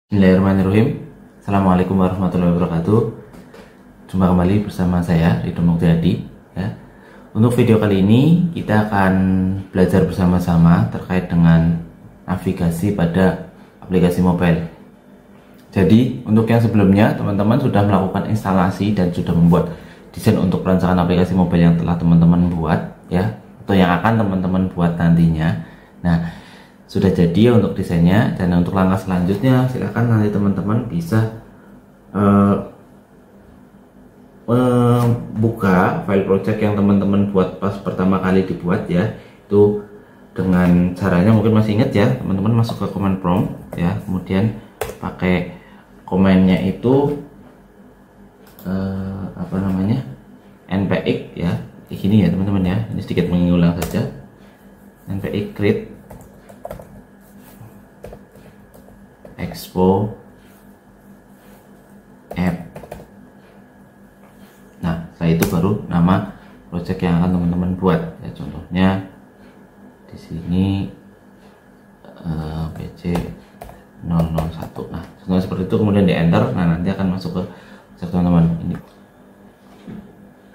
Bismillahirrahmanirrahim. Assalamualaikum warahmatullahi wabarakatuh. Jumpa kembali bersama saya Ridho Muktiyadi ya. Untuk video kali ini kita akan belajar bersama-sama terkait dengan navigasi pada aplikasi mobile. Jadi untuk yang sebelumnya teman-teman sudah melakukan instalasi dan sudah membuat desain untuk perancangan aplikasi mobile yang telah teman-teman buat ya, atau yang akan teman-teman buat nantinya. Nah, sudah jadi untuk desainnya, dan untuk langkah selanjutnya silahkan nanti teman-teman bisa buka file project yang teman-teman buat pas pertama kali dibuat ya. Itu dengan caranya mungkin masih ingat ya, teman-teman masuk ke command prompt ya, kemudian pakai komennya itu npx ya, gini ya teman-teman ya. Ini sedikit mengulang saja, npx create expo app. Nah, setelah itu baru nama project yang akan teman-teman buat ya. Contohnya di sini PC 001. Nah, contohnya seperti itu, kemudian di enter. Nah, nanti akan masuk ke project teman-teman ini.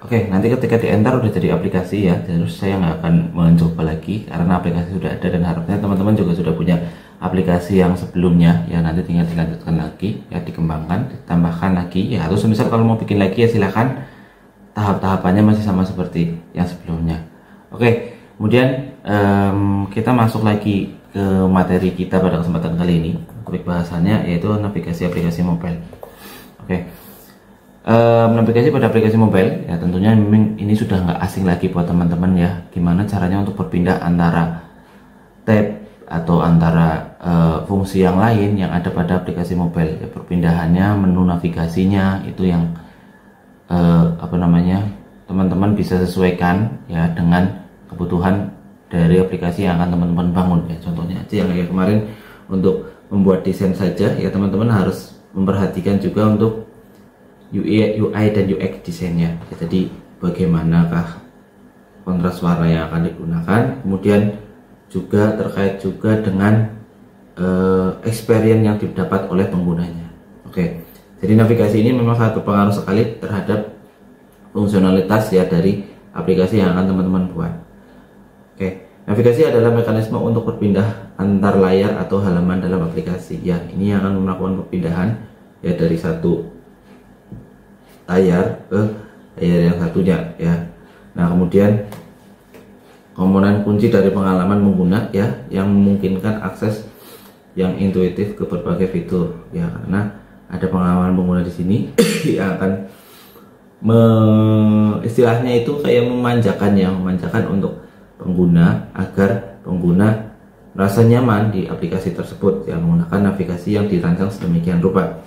Oke, nanti ketika di enter udah jadi aplikasi ya, terus saya nggak akan mencoba lagi karena aplikasi sudah ada, dan harapnya teman-teman juga sudah punya aplikasi yang sebelumnya ya. Nanti tinggal dilanjutkan lagi ya, dikembangkan, ditambahkan lagi ya, atau misal kalau mau bikin lagi ya silakan, tahap-tahapannya masih sama seperti yang sebelumnya. Oke, kemudian kita masuk lagi ke materi kita pada kesempatan kali ini. Topik bahasannya yaitu navigasi aplikasi mobile. Oke, navigasi pada aplikasi mobile ya, tentunya ini sudah nggak asing lagi buat teman-teman ya. Gimana caranya untuk berpindah antara tab atau antara fungsi yang lain yang ada pada aplikasi mobile ya. Perpindahannya, menu navigasinya itu yang teman-teman bisa sesuaikan ya dengan kebutuhan dari aplikasi yang akan teman-teman bangun ya. Contohnya aja yang kayak kemarin, untuk membuat desain saja ya, teman-teman harus memperhatikan juga untuk UI dan UX desainnya ya. Jadi bagaimanakah kontras warna yang akan digunakan, kemudian juga terkait juga dengan experience yang didapat oleh penggunanya. Oke, jadi navigasi ini memang sangat berpengaruh sekali terhadap fungsionalitas ya dari aplikasi yang akan teman-teman buat. Oke, navigasi adalah mekanisme untuk berpindah antar layar atau halaman dalam aplikasi ya. Ini yang akan melakukan perpindahan ya dari satu layar ke layar yang satunya ya. Nah, kemudian komponen kunci dari pengalaman pengguna ya, yang memungkinkan akses yang intuitif ke berbagai fitur ya, karena ada pengalaman pengguna di sini yang akan istilahnya itu kayak memanjakan untuk pengguna, agar pengguna merasa nyaman di aplikasi tersebut ya, menggunakan navigasi yang dirancang sedemikian rupa.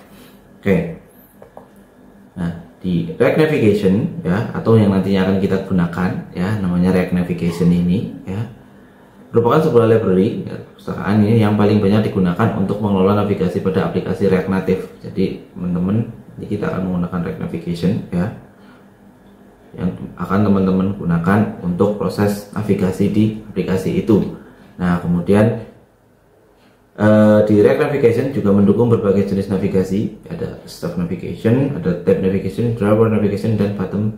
Oke, nah di React Navigation ya, atau yang nantinya akan kita gunakan ya, namanya React Navigation ini ya, merupakan sebuah library ya, perpustakaan ini yang paling banyak digunakan untuk mengelola navigasi pada aplikasi React Native. Jadi teman-teman, kita akan menggunakan React Navigation ya, yang akan teman-teman gunakan untuk proses navigasi di aplikasi itu. Nah, kemudian di React Navigation juga mendukung berbagai jenis navigasi. Ada Stack Navigation, ada Tab Navigation, Drawer Navigation, dan Button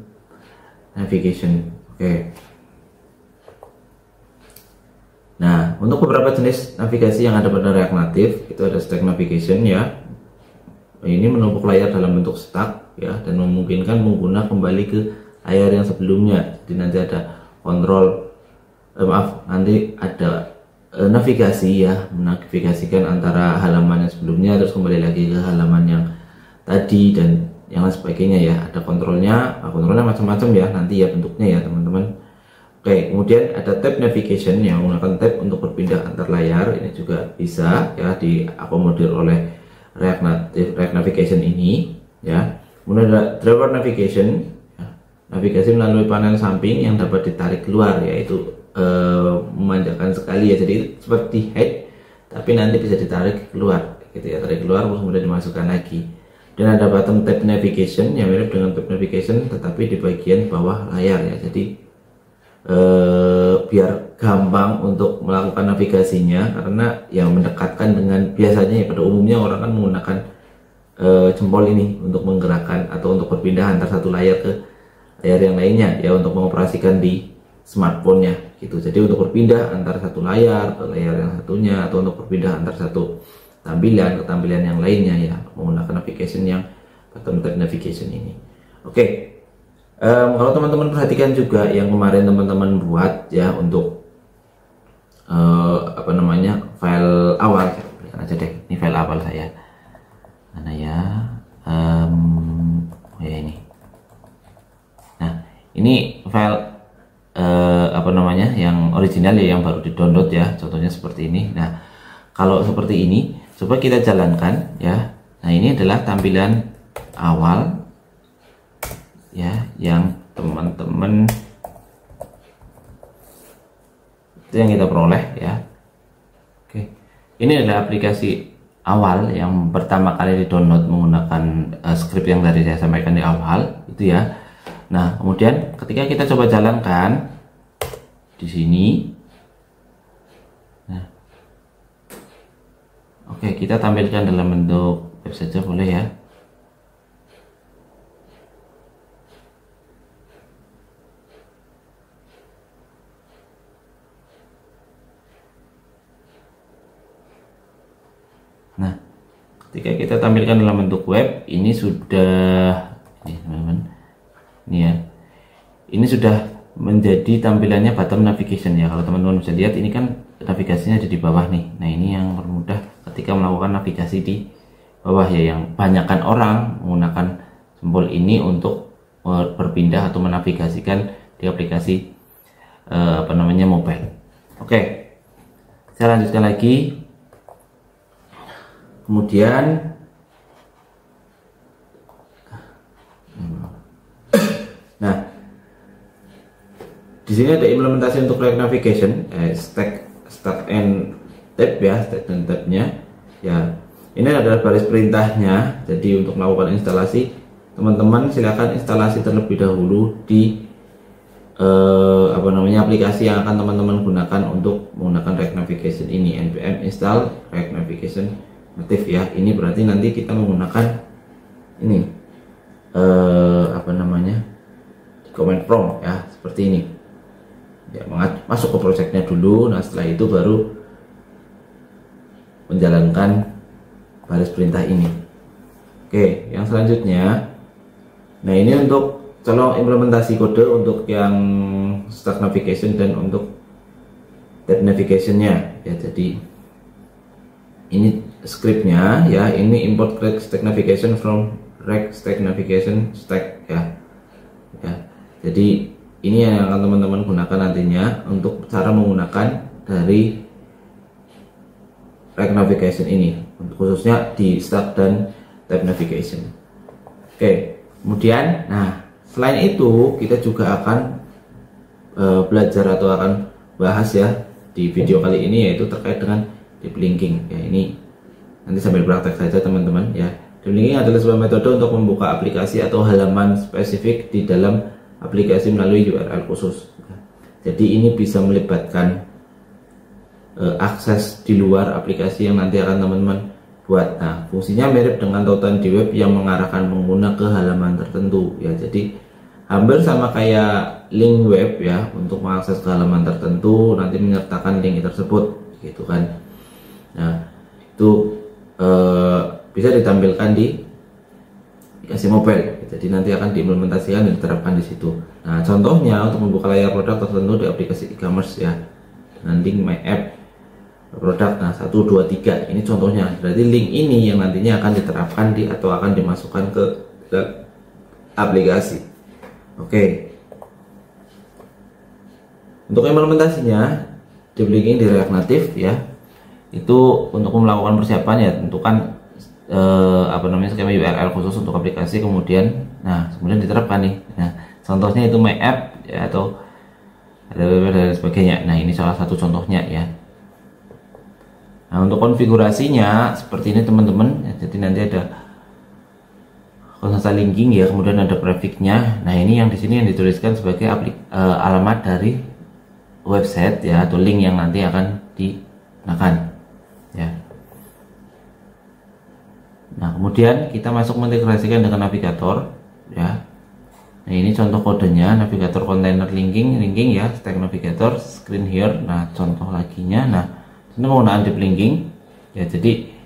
Navigation. Oke. Nah, untuk beberapa jenis navigasi yang ada pada React Native itu ada Stack Navigation ya. Ini menumpuk layar dalam bentuk stack ya, dan memungkinkan pengguna kembali ke layar yang sebelumnya. Jadi nanti ada nanti ada navigasi ya, menavigasikan antara halaman yang sebelumnya terus kembali lagi ke halaman yang tadi dan yang lain sebagainya ya. Ada kontrolnya, kontrolnya macam-macam ya nanti ya bentuknya ya teman-teman. Oke, kemudian ada tab navigation yang menggunakan tab untuk berpindah antar layar. Ini juga bisa ya diakomodir oleh React Navigation ini ya. Kemudian ada drawer navigation ya, navigasi melalui panel samping yang dapat ditarik keluar, yaitu memanjakan sekali ya. Jadi seperti head tapi nanti bisa ditarik keluar gitu ya, tarik keluar terus kemudian dimasukkan lagi. Dan ada button tab navigation yang mirip dengan tab navigation tetapi di bagian bawah layar ya. Jadi biar gampang untuk melakukan navigasinya, karena yang mendekatkan dengan biasanya ya pada umumnya orang kan menggunakan jempol ini untuk menggerakkan atau untuk berpindah antar satu layar ke layar yang lainnya ya, untuk mengoperasikan di smartphone-nya gitu. Jadi untuk berpindah antar satu layar ke layar yang satunya, atau untuk berpindah antar satu tampilan ke tampilan yang lainnya ya, menggunakan navigation yang button tab navigation ini. Oke. Kalau teman-teman perhatikan juga yang kemarin teman-teman buat ya untuk file awal, lihat aja deh, ini file awal saya mana ya, ya ini. Nah ini file yang original ya, yang baru di download ya, contohnya seperti ini. Nah kalau seperti ini coba kita jalankan ya. Nah ini adalah tampilan awal ya yang teman-teman itu yang kita peroleh ya. Oke, ini adalah aplikasi awal yang pertama kali di download menggunakan script yang tadi saya sampaikan di awal itu ya. Nah kemudian ketika kita coba jalankan di sini, nah oke, kita tampilkan dalam bentuk web saja boleh ya. Nah, ketika kita tampilkan dalam bentuk web, ini sudah, ini teman-teman, ini ya, ini sudah menjadi tampilannya button navigation ya. Kalau teman-teman bisa lihat, ini kan navigasinya ada di bawah nih. Nah, ini yang bermudah ketika melakukan navigasi di bawah ya, yang banyakkan orang menggunakan jempol ini untuk berpindah atau menavigasikan di aplikasi mobile. Oke, saya lanjutkan lagi. Kemudian nah di sini ada implementasi untuk React Navigation, stack and tab ya, stack dan tabnya ya. Ini adalah baris perintahnya. Jadi untuk melakukan instalasi, teman-teman silakan instalasi terlebih dahulu di aplikasi yang akan teman-teman gunakan untuk menggunakan React Navigation ini. npm install React Navigation native ya. Ini berarti nanti kita menggunakan ini di command prompt ya, seperti ini ya, masuk ke projectnya dulu. Nah setelah itu baru menjalankan baris perintah ini. Oke, yang selanjutnya, nah ini untuk colong implementasi kode untuk yang stack navigation dan untuk tab navigationnya ya. Jadi ini scriptnya ya, ini import React stack navigation from React stack navigation stack ya. Jadi ini yang akan teman-teman gunakan nantinya untuk cara menggunakan dari React navigation ini, khususnya di stack dan tab navigation. Oke, kemudian nah selain itu kita juga akan belajar atau akan bahas ya di video kali ini, yaitu terkait dengan deep linking ya. Ini nanti sambil praktek saja teman-teman ya. Deep linking adalah sebuah metode untuk membuka aplikasi atau halaman spesifik di dalam aplikasi melalui URL khusus. Jadi ini bisa melibatkan akses di luar aplikasi yang nanti akan teman-teman buat. Nah fungsinya mirip dengan tautan di web yang mengarahkan pengguna ke halaman tertentu ya. Jadi hampir sama kayak link web ya, untuk mengakses ke halaman tertentu nanti menyertakan link tersebut gitu kan. Nah itu bisa ditampilkan di aplikasi mobile. Jadi nanti akan diimplementasikan dan diterapkan di situ. Nah contohnya untuk membuka layar produk tertentu di aplikasi e-commerce ya, dengan link my app produk. Nah 1, 2, 3 ini contohnya. Berarti link ini yang nantinya akan diterapkan di atau akan dimasukkan ke aplikasi. Oke. Untuk implementasinya deep linking di React Native ya, itu untuk melakukan persiapan ya, tentukan skema URL khusus untuk aplikasi, kemudian diterapkan nih. Nah contohnya itu my app ya, atau dan sebagainya. Nah ini salah satu contohnya ya. Nah untuk konfigurasinya seperti ini teman-teman ya, jadi nanti ada konsep linking ya, kemudian ada prefixnya. Nah ini yang di sini yang dituliskan sebagai alamat dari website ya, atau link yang nanti akan digunakan ya. Nah, kemudian kita masuk mengintegrasikan dengan navigator ya. Nah, ini contoh kodenya, navigator container linking ya, stack navigator, screen here. Nah, contoh laginya. Nah, ini penggunaan deep linking ya. Jadi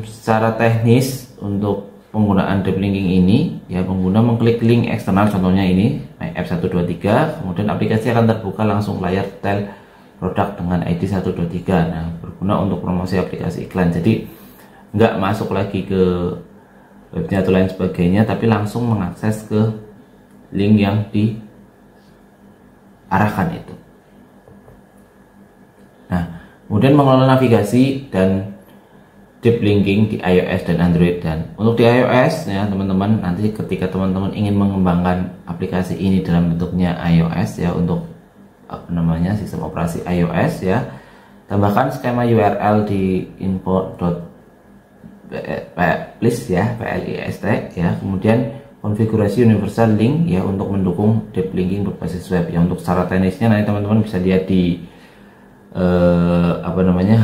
secara teknis untuk penggunaan deep linking ini ya, pengguna mengklik link eksternal, contohnya ini F123, kemudian aplikasi akan terbuka langsung layar detail produk dengan ID 123. Nah, berguna untuk promosi aplikasi iklan. Jadi nggak masuk lagi ke webnya atau lain sebagainya, tapi langsung mengakses ke link yang diarahkan itu. Nah, kemudian mengelola navigasi dan deep linking di iOS dan Android. Dan untuk di iOS ya teman-teman, nanti ketika teman-teman ingin mengembangkan aplikasi ini dalam bentuknya iOS ya, untuk sistem operasi iOS ya, tambahkan skema URL di info.plist ya, plist ya, kemudian konfigurasi universal link ya untuk mendukung deep linking berbasis web ya. Untuk secara teknisnya nanti teman-teman bisa lihat di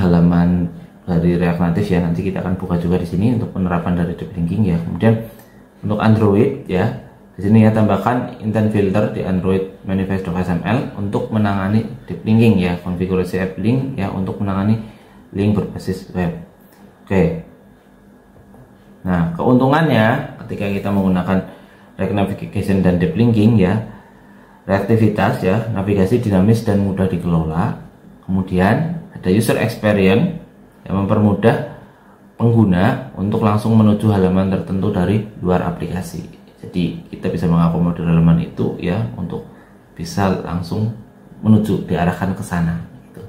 halaman dari React Native ya, nanti kita akan buka juga di sini untuk penerapan dari deep linking ya. Kemudian untuk Android ya, di sini ya tambahkan intent filter di Android manifest.xml untuk menangani deep linking ya, konfigurasi app link ya untuk menangani link berbasis web. Oke. Nah, keuntungannya ketika kita menggunakan React Navigation dan deep linking ya, reaktivitas ya, navigasi dinamis dan mudah dikelola. Kemudian ada user experience yang mempermudah pengguna untuk langsung menuju halaman tertentu dari luar aplikasi. Jadi kita bisa mengakomodir halaman itu ya untuk bisa langsung menuju, diarahkan ke sana gitu,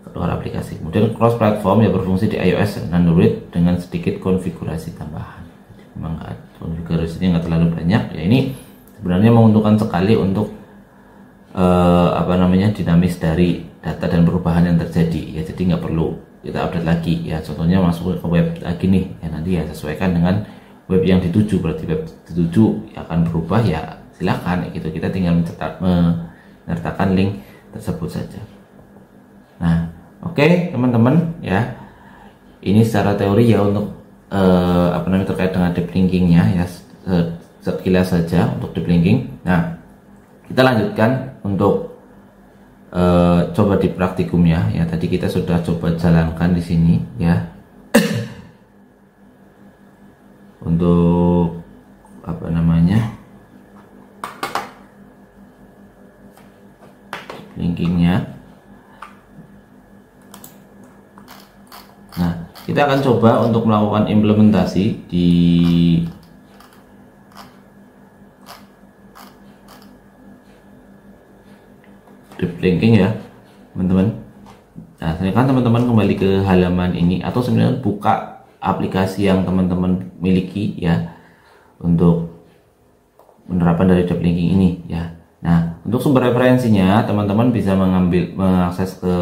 ke luar aplikasi. Kemudian cross platform ya, berfungsi di iOS dan Android dengan sedikit konfigurasi tambahan. Memang konfigurasinya nggak terlalu banyak ya. Ini sebenarnya menguntungkan sekali untuk dinamis dari data dan perubahan yang terjadi ya. Jadi nggak perlu kita update lagi ya. Contohnya masuk ke web lagi nih ya, nanti ya sesuaikan dengan web yang dituju. Berarti web dituju akan berubah ya, silakan gitu, kita tinggal menyertakan link tersebut saja. Nah, oke teman-teman ya, ini secara teori ya untuk terkait dengan deep linkingnya ya, sekilas saja untuk deep linking. Nah, kita lanjutkan untuk coba di praktikumnya ya. Tadi kita sudah coba jalankan di sini ya, untuk linkingnya. Nah, kita akan coba untuk melakukan implementasi di deep linking ya teman-teman. Nah, silakan teman-teman kembali ke halaman ini, atau sebenarnya buka aplikasi yang teman-teman miliki ya untuk penerapan dari deep linking ini ya. Nah, untuk sumber referensinya teman-teman bisa mengakses ke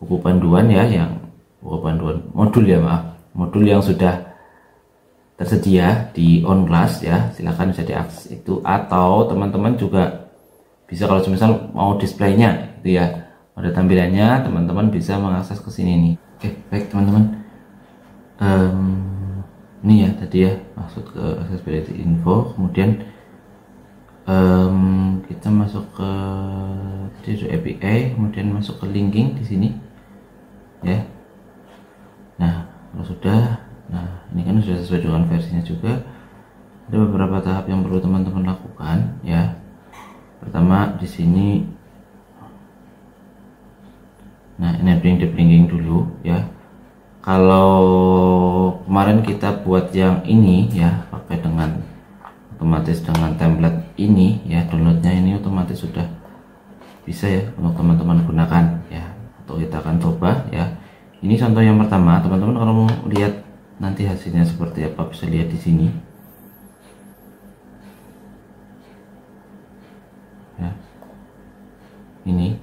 buku panduan ya, modul yang sudah tersedia di OnClass ya, silahkan bisa diakses itu. Atau teman-teman juga bisa, kalau misal mau displaynya itu ya, ada tampilannya, teman-teman bisa mengakses ke sini nih. Oke, baik teman-teman, ini ya tadi ya, masuk ke accessibility info, kemudian kita masuk ke API, kemudian masuk ke linking di sini ya. Nah, kalau sudah, nah ini kan sudah sesuai dengan versinya juga. Ada beberapa tahap yang perlu teman-teman lakukan ya. Pertama di sini, nah enabling deep linking dulu ya. Kalau kemarin kita buat yang ini ya, pakai dengan otomatis dengan template ini ya, downloadnya ini otomatis sudah bisa ya untuk teman-teman gunakan ya. Atau kita akan coba ya. Ini contoh yang pertama, teman-teman kalau mau lihat nanti hasilnya seperti apa bisa lihat di sini ya. Ini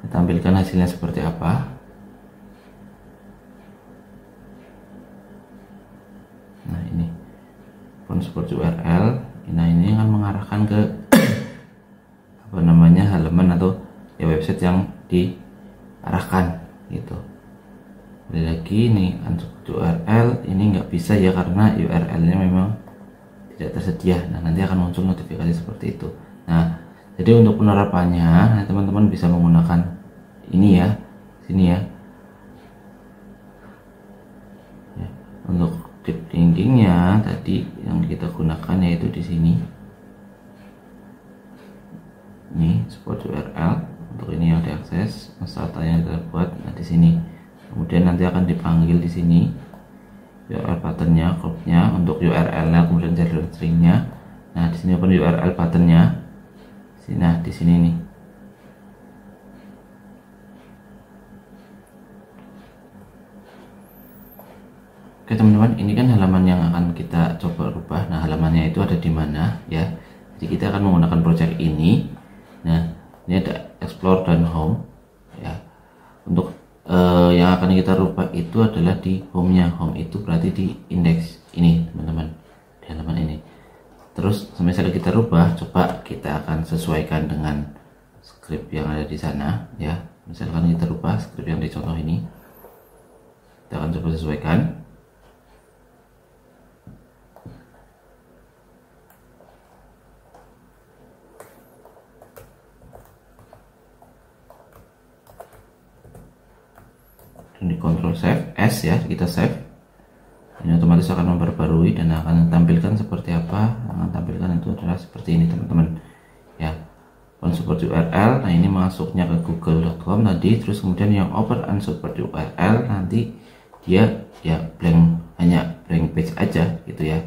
kita tampilkan hasilnya seperti apa. Nah, ini pun seperti URL. Nah, ini akan mengarahkan ke halaman atau ya website yang diarahkan gitu. Lagi nih unsubscribed URL ini nggak bisa ya karena URL-nya memang tidak tersedia. Nah, nanti akan muncul notifikasi seperti itu. Nah, jadi untuk penerapannya teman-teman bisa menggunakan ini ya, sini ya. Untuk deep linkingnya tadi yang kita gunakan yaitu di sini. Ini support URL untuk ini yang diakses, metadata yang kita buat. Nah, di sini. Kemudian nanti akan dipanggil di sini URL buttonnya, cropnya untuk URL-nya, kemudian jalur stringnya. Nah, di sini pun URL buttonnya. Nah, di sini nih. Oke teman-teman, ini kan halaman yang akan kita coba rubah. Nah, halamannya itu ada di mana ya? Jadi kita akan menggunakan project ini. Nah, ini ada explore dan home ya. Untuk yang akan kita rubah itu adalah di home-nya. Home itu berarti di indeks ini teman-teman, di halaman ini. Terus misalnya kita rubah, coba kita akan sesuaikan dengan script yang ada di sana ya. Misalkan kita rubah script yang di contoh ini, kita akan coba sesuaikan. Di Ctrl Save S ya, kita save. Ini otomatis akan memperbarui dan akan tampilkan seperti apa. Akan tampilkan itu adalah seperti ini teman-teman ya. Unsubscribed URL, nah ini masuknya ke google.com tadi. Terus kemudian yang open unsubscribed URL nanti dia ya blank, hanya blank page aja gitu ya.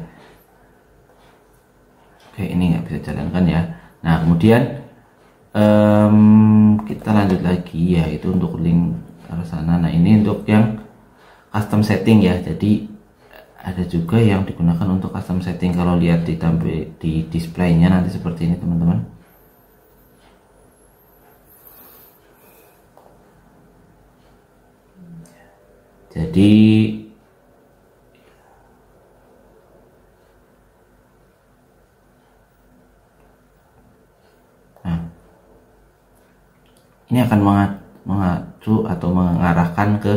Oke, ini nggak bisa jalankan ya. Nah, kemudian kita lanjut lagi ya, itu untuk link ke sana. Nah, ini untuk yang custom setting ya. Jadi ada juga yang digunakan untuk custom setting. Kalau lihat di displaynya nanti seperti ini teman-teman. Jadi nah, ini akan mengacu atau mengarahkan ke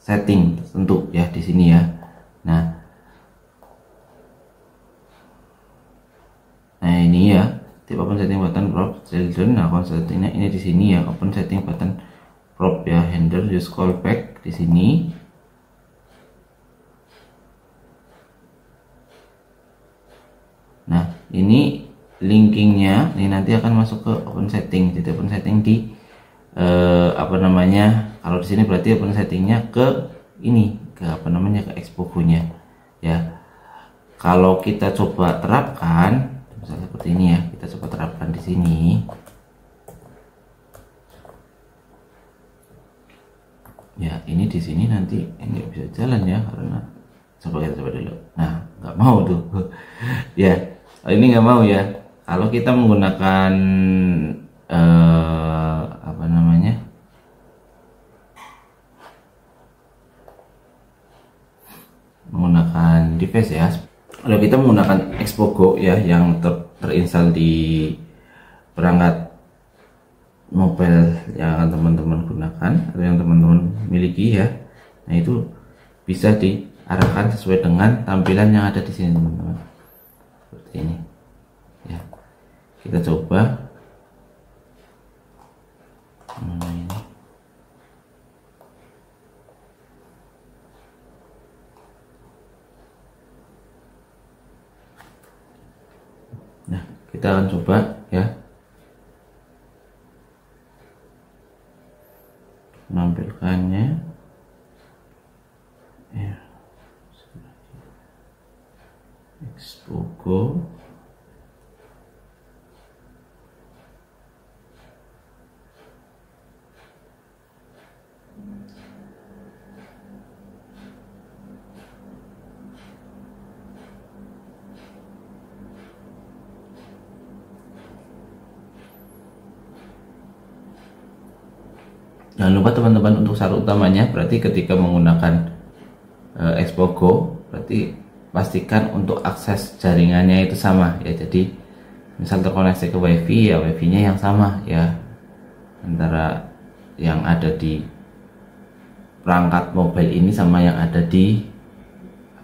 setting tertentu ya di sini ya. Nah ini ya, tip open setting button prop children. Nah, settingnya ini di sini ya, open setting button prop ya, handle use callback di sini. Nah, ini linkingnya ini nanti akan masuk ke open setting. Jadi open setting di apa namanya, kalau di sini berarti open settingnya ke ini, ke apa namanya, ke Expogo-nya ya. Kalau kita coba terapkan misalnya seperti ini ya, kita coba terapkan di sini. Ya, ini di sini nanti ini bisa jalan ya, karena coba kita coba dulu. Nah, nggak mau tuh ya, ini nggak mau ya. Kalau kita menggunakan apa namanya, menggunakan device ya. Kalau kita menggunakan Expogo ya, yang terinstall di perangkat mobile yang akan teman-teman gunakan atau yang teman-teman miliki ya. Nah, itu bisa diarahkan sesuai dengan tampilan yang ada di sini teman-teman. Seperti ini ya. Kita coba mana ini. Nah, kita akan coba ya menampilkannya ya. Expogo jangan lupa teman-teman, untuk syarat utamanya berarti ketika menggunakan Expogo berarti pastikan untuk akses jaringannya itu sama ya. Jadi misal terkoneksi ke WiFi, ya WiFi-nya yang sama ya antara yang ada di perangkat mobile ini sama yang ada di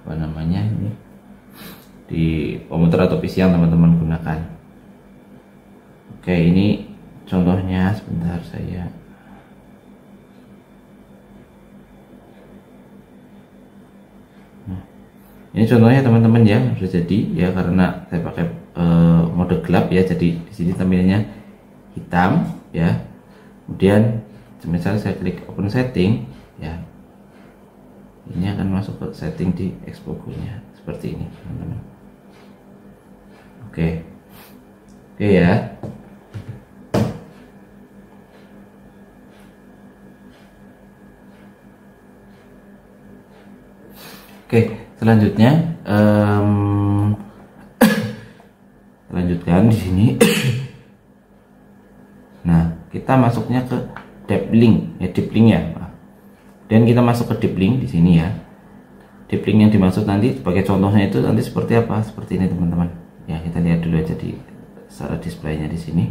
apa namanya ini, di komputer atau PC yang teman-teman gunakan. Oke, ini contohnya, sebentar saya ini contohnya teman-teman ya, sudah jadi ya, karena saya pakai mode gelap ya, jadi di sini tampilannya hitam ya. Kemudian misalnya saya klik open setting ya, ini akan masuk ke setting di Xpogo-nya seperti ini teman-teman. Oke ya. Oke, selanjutnya lanjutkan di sini. Nah, kita masuknya ke deep link ya. Dan kita masuk ke deep link di sini ya. Deep link yang dimaksud nanti sebagai contohnya itu nanti seperti apa? Seperti ini teman-teman. Ya, kita lihat dulu aja di secara displaynya di sini.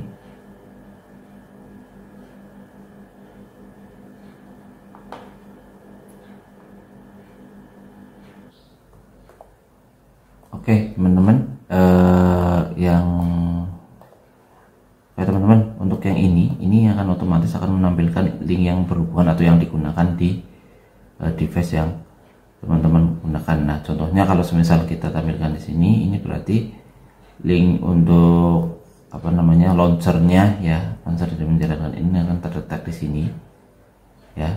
Oke teman-teman, teman-teman untuk yang ini akan otomatis akan menampilkan link yang berhubungan atau yang digunakan di device yang teman-teman gunakan. Nah, contohnya kalau semisal kita tampilkan di sini, ini berarti link untuk apa namanya launchernya ya, launcher dari menjalankan ini akan terletak di sini ya.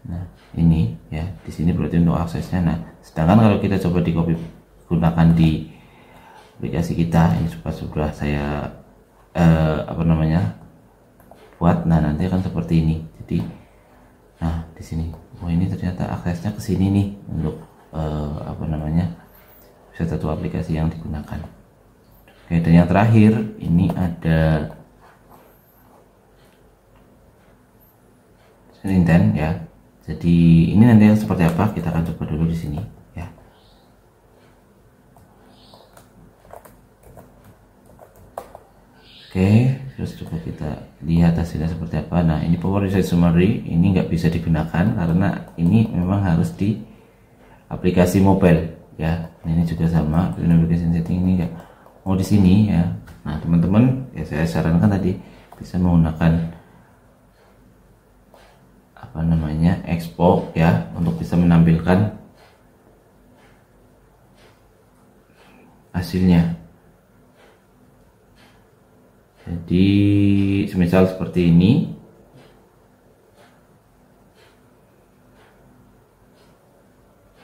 Nah, ini ya, di sini berarti untuk aksesnya. Nah, sedangkan kalau kita coba di copy gunakan di aplikasi kita, ini sudah saya apa namanya buat. Nah, nanti akan seperti ini. Jadi, nah di sini, oh ini ternyata aksesnya ke sini nih untuk apa namanya bisa satu aplikasi yang digunakan. Oke, dan yang terakhir ini ada intent ya. Jadi ini nanti yang seperti apa, kita akan coba dulu di sini ya. Oke, terus coba kita lihat hasilnya seperti apa. Nah, ini power usage summary ini nggak bisa digunakan karena ini memang harus di aplikasi mobile ya. Nah, ini juga sama, application setting ini nggak mau di sini ya. Nah, teman-teman ya, saya sarankan tadi bisa menggunakan apa namanya Expo ya, untuk bisa menampilkan hasilnya. Jadi semisal seperti ini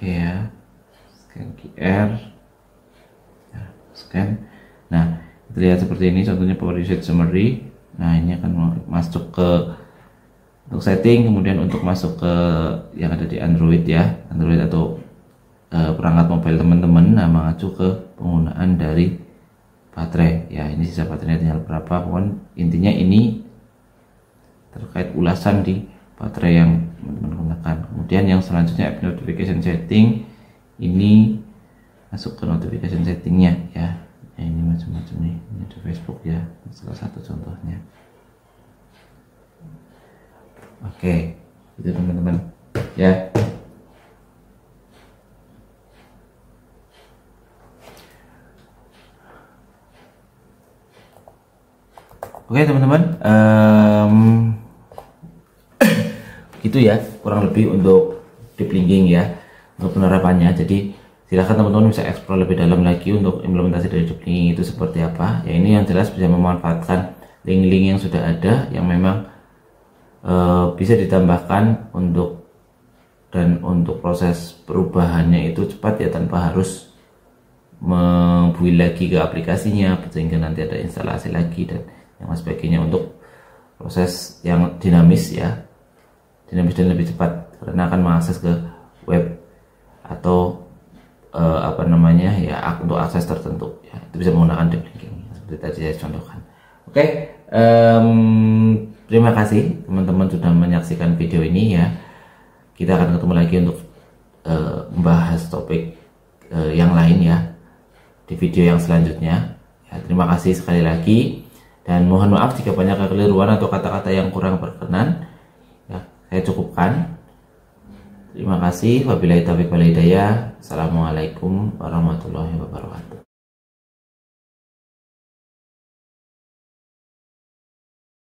ya, scan QR ya, scan. Nah, kita lihat seperti ini contohnya power usage summary. Nah, ini akan masuk ke untuk setting, kemudian untuk masuk ke yang ada di Android ya, Android atau perangkat mobile teman-teman. Nah, mengacu ke penggunaan dari baterai ya. Ini sisa baterainya tinggal berapa, pokoknya intinya ini terkait ulasan di baterai yang teman-teman gunakan. Kemudian yang selanjutnya app notification setting, ini masuk ke notification settingnya ya. Nah, ini macam-macam nih, ini di Facebook ya, salah satu contohnya. Oke, itu teman-teman ya. Oke teman-teman, gitu ya kurang lebih untuk deep linking ya, untuk penerapannya. Jadi silahkan teman-teman bisa eksplor lebih dalam lagi untuk implementasi dari deep linking itu seperti apa ya. Ini yang jelas bisa memanfaatkan link-link yang sudah ada yang memang bisa ditambahkan untuk proses perubahannya itu cepat ya, tanpa harus membuat lagi ke aplikasinya sehingga nanti ada instalasi lagi dan yang sebagainya, untuk proses yang dinamis ya, dinamis dan lebih cepat karena akan mengakses ke web atau apa namanya ya, untuk akses tertentu ya, itu bisa menggunakan deep linking seperti tadi saya contohkan. Oke, terima kasih teman-teman sudah menyaksikan video ini ya. Kita akan ketemu lagi untuk membahas topik yang lain ya di video yang selanjutnya. Ya, terima kasih sekali lagi dan mohon maaf jika banyak kekeliruan atau kata-kata yang kurang berkenan. Ya, saya cukupkan. Terima kasih. Wabillahi taufiq wal hidayah. Assalamualaikum warahmatullahi wabarakatuh.